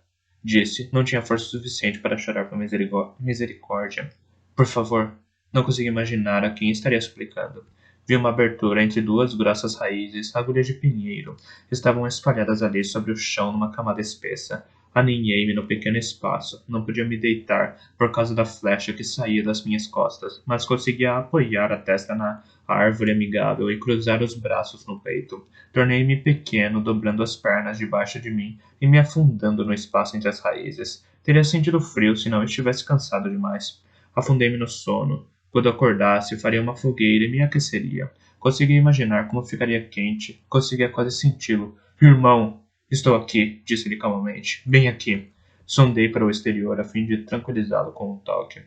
disse. Não tinha força suficiente para chorar por misericórdia. Por favor. Não consegui imaginar a quem estaria suplicando. Vi uma abertura entre duas grossas raízes, agulhas de pinheiro. Estavam espalhadas ali sobre o chão numa camada espessa. Aninhei-me no pequeno espaço. Não podia me deitar por causa da flecha que saía das minhas costas, mas conseguia apoiar a testa na árvore amigável e cruzar os braços no peito. Tornei-me pequeno, dobrando as pernas debaixo de mim e me afundando no espaço entre as raízes. Teria sentido frio se não estivesse cansado demais. Afundei-me no sono. Quando acordasse, faria uma fogueira e me aqueceria. Conseguia imaginar como ficaria quente. Conseguia quase senti-lo. Irmão! Estou aqui, disse-lhe calmamente. Bem aqui. Sondei para o exterior a fim de tranquilizá-lo com um toque.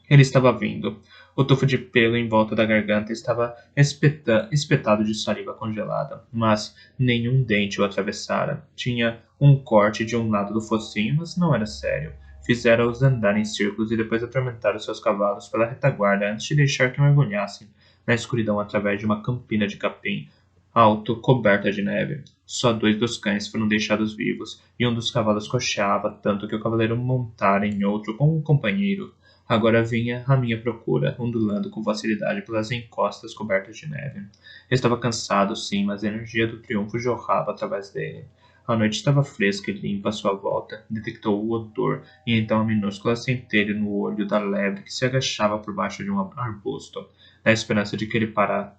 Ele estava vindo. O tufo de pelo em volta da garganta estava espetado de saliva congelada, mas nenhum dente o atravessara. Tinha um corte de um lado do focinho, mas não era sério. Fizera-os andar em círculos e depois atormentar os seus cavalos pela retaguarda antes de deixar que mergulhassem na escuridão através de uma campina de capim alto coberta de neve. Só 2 dos cães foram deixados vivos, e um dos cavalos cocheava tanto que o cavaleiro montara em outro com um companheiro. Agora vinha à minha procura, ondulando com facilidade pelas encostas cobertas de neve. Estava cansado, sim, mas a energia do triunfo jorrava através dele. A noite estava fresca e limpa à sua volta. Detectou o odor, e então a minúscula centelha no olho da lebre que se agachava por baixo de um arbusto, na esperança de que ele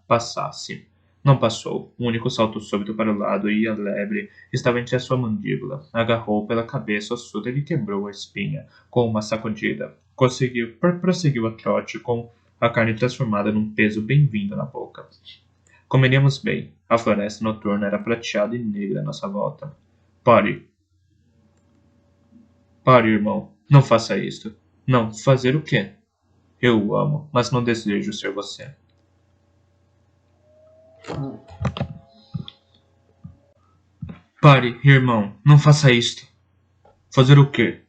passasse. Não passou. Um único salto súbito para o lado e a lebre estava entre a sua mandíbula. Agarrou pela cabeça ossuda e lhe quebrou a espinha, com uma sacudida. Prosseguiu a trote com a carne transformada num peso bem-vindo na boca. Comeríamos bem. A floresta noturna era prateada e negra à nossa volta. Pare. Pare, irmão. Não faça isto. Não, fazer o quê? Eu o amo, mas não desejo ser você. Pare, irmão, não faça isto. Fazer o quê?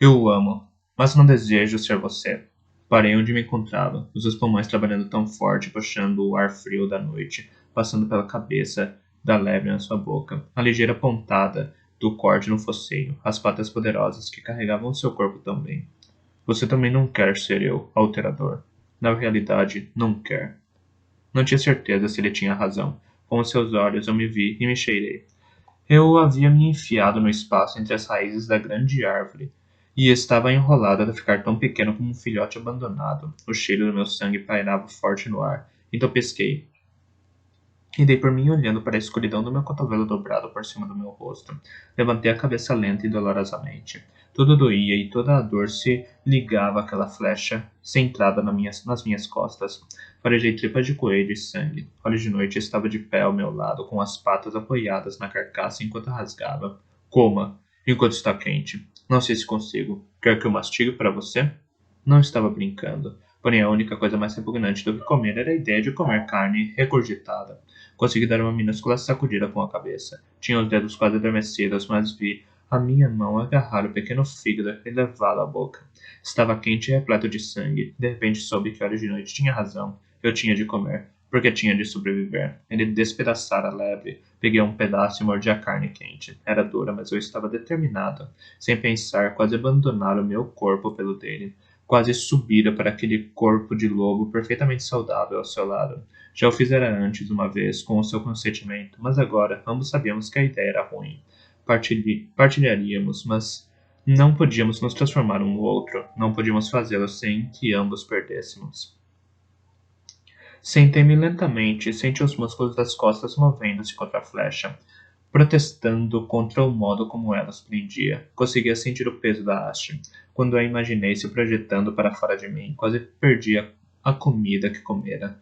Eu o amo, mas não desejo ser você. Parei onde me encontrava, os meus pulmões trabalhando tão forte, puxando o ar frio da noite, passando pela cabeça da lebre na sua boca, a ligeira pontada do corte no focinho, as patas poderosas que carregavam seu corpo tão bem. Você também não quer ser eu, alterador. Na realidade, não quer. Não tinha certeza se ele tinha razão. Com os seus olhos eu me vi e me cheirei. Eu havia me enfiado no espaço entre as raízes da grande árvore, e estava enrolado a ficar tão pequeno como um filhote abandonado. O cheiro do meu sangue pairava forte no ar, então pesquei. E dei por mim olhando para a escuridão do meu cotovelo dobrado por cima do meu rosto. Levantei a cabeça lenta e dolorosamente. Tudo doía e toda a dor se ligava àquela flecha centrada nas minhas costas. Farejei tripas de coelho e sangue. Olhos de noite estava de pé ao meu lado, com as patas apoiadas na carcaça enquanto rasgava. Coma, enquanto está quente. Não sei se consigo. Quer que eu mastigue para você? Não estava brincando. Porém, a única coisa mais repugnante do que comer era a ideia de comer carne regurgitada. Consegui dar uma minúscula sacudida com a cabeça. Tinha os dedos quase adormecidos, mas vi a minha mão agarrar o pequeno fígado e levá-lo à boca. Estava quente e repleto de sangue. De repente soube que Olhos de Noite tinha razão. Eu tinha de comer, porque tinha de sobreviver. Ele despedaçara a lebre. Peguei um pedaço e mordi a carne quente. Era dura, mas eu estava determinado. Sem pensar, quase abandonara o meu corpo pelo dele. Quase subira para aquele corpo de lobo perfeitamente saudável ao seu lado. Já o fizera antes uma vez, com o seu consentimento, mas agora ambos sabíamos que a ideia era ruim. Partilharíamos, mas não podíamos nos transformar um no outro. Não podíamos fazê-lo sem que ambos perdêssemos. Sentei-me lentamente e senti os músculos das costas movendo-se contra a flecha, protestando contra o modo como ela os prendia. Conseguia sentir o peso da haste. Quando a imaginei se projetando para fora de mim, quase perdi a comida que comera.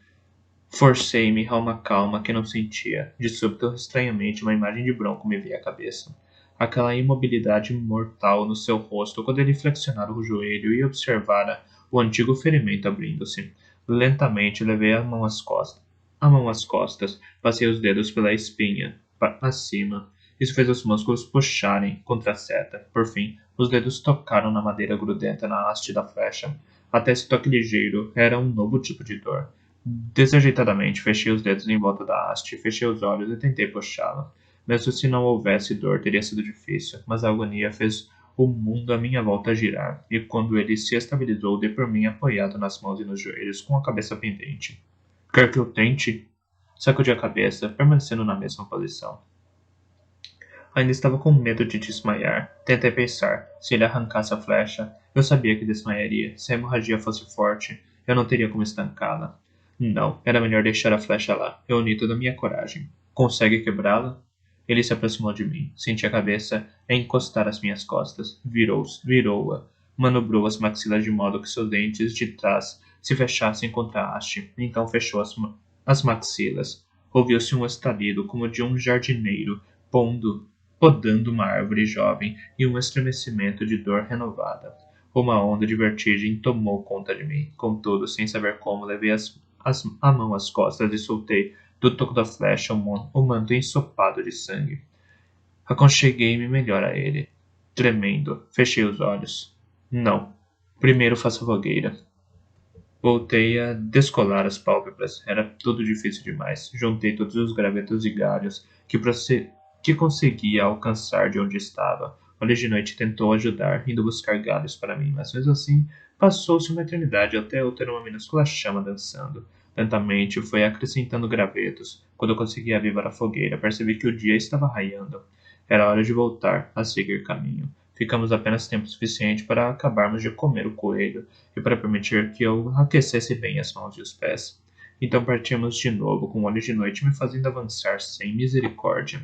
Forcei-me a uma calma que não sentia. De súbito, estranhamente, uma imagem de Bronco me veio à cabeça. Aquela imobilidade mortal no seu rosto quando ele flexionara o joelho e observara o antigo ferimento abrindo-se. Lentamente levei a mão às costas. Passei os dedos pela espinha, acima. Isso fez os músculos puxarem contra a seta. Por fim, os dedos tocaram na madeira grudenta na haste da flecha. Até esse toque ligeiro era um novo tipo de dor. Desajeitadamente, fechei os dedos em volta da haste, fechei os olhos e tentei puxá-la. Mesmo se não houvesse dor, teria sido difícil, mas a agonia fez o mundo à minha volta girar, e quando ele se estabilizou, dei por mim apoiado nas mãos e nos joelhos, com a cabeça pendente. Quer que eu tente? Sacudi a cabeça, permanecendo na mesma posição. Ainda estava com medo de desmaiar. Tentei pensar. Se ele arrancasse a flecha, eu sabia que desmaiaria. Se a hemorragia fosse forte, eu não teria como estancá-la. Não, era melhor deixar a flecha lá. Eu uni toda a minha coragem. Consegue quebrá-la? Ele se aproximou de mim. Senti a cabeça encostar às minhas costas. Virou-a. Manobrou as maxilas de modo que seus dentes de trás se fechassem contra a haste. Então fechou as maxilas. Ouviu-se um estalido como de um jardineiro podando uma árvore jovem e um estremecimento de dor renovada. Uma onda de vertigem tomou conta de mim. Contudo, sem saber como, levei a mão às costas e soltei do toco da flecha o manto ensopado de sangue. Aconcheguei-me melhor a ele. Tremendo, fechei os olhos. Não. Primeiro faça fogueira. Voltei a descolar as pálpebras. Era tudo difícil demais. Juntei todos os gravetos e galhos que conseguia alcançar de onde estava. Olhos de Noite tentou ajudar, indo buscar galhos para mim, mas mesmo assim passou-se uma eternidade até eu ter uma minúscula chama dançando. Lentamente foi acrescentando gravetos. Quando eu consegui avivar a fogueira, percebi que o dia estava raiando. Era hora de voltar a seguir caminho. Ficamos apenas tempo suficiente para acabarmos de comer o coelho e para permitir que eu aquecesse bem as mãos e os pés. Então partimos de novo, com Olhos de Noite me fazendo avançar sem misericórdia.